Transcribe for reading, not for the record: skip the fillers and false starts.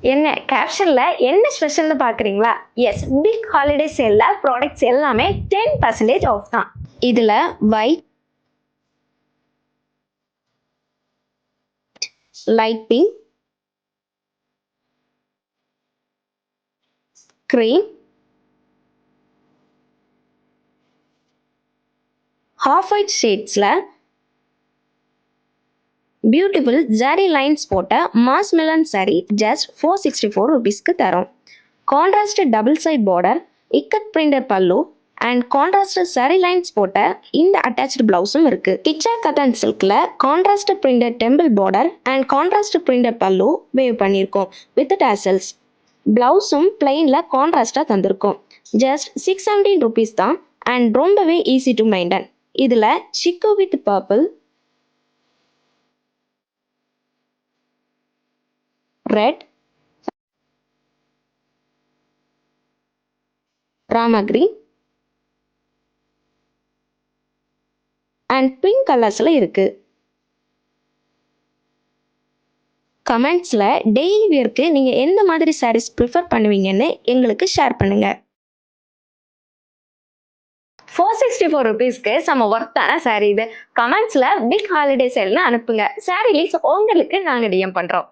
என்ன கேப்ஷன்ல என்ன ஸ்பெஷல்னு பாக்குறீங்களா? எஸ், பிக் ஹாலிடே சேல்ல ப்ராடக்ட்ஸ் எல்லாமே 10% ஆஃப் தான். இதுல white, light pink, cream, half white ஷேட்ஸ்ல பியூட்டிஃபுல் ஜரி லைன்ஸ் போட்ட மாஸ் மெலன் saree ஜஸ்ட் 464 rupeesக்கு தரோம். Contrast double side border, ikat printed pallu and contrast saree lines போட்ட இந்த அட்டாச்டு பிளவுஸும் இருக்கு. கிச்சா கட்டன் சில்க்ல contrast printed temple border and contrast printed pallu weave பண்ணியிருக்கோம் வித் டாசல்ஸ். பிளவுஸும் பிளெயின்ல கான்ட்ராஸ்டா தந்திருக்கோம். ஜஸ்ட் 617 rupees தான் அண்ட் ரொம்பவே ஈஸி டு மெயின்டைன். இதுல சிக்கு with purple, red, Rama green and pink கலர்ஸ்ல இருக்கு. கமெண்ட்ஸ்ல டெய்லி வியர்க்கு நீங்க எந்த மாதிரி சாரீஸ் ப்ரிஃபர் பண்ணுவீங்கன்னு எங்களுக்கு ஷேர் பண்ணுங்க. 464 rupeesக்கு செம ஒர்த்தான சாரீ இது. கமெண்ட்ஸ்ல பிக் ஹாலிடே சேல்னு அனுப்புங்க. சாரீ லிங்க்ஸ் உங்களுக்கு நாங்க டிஎம் பண்றோம்.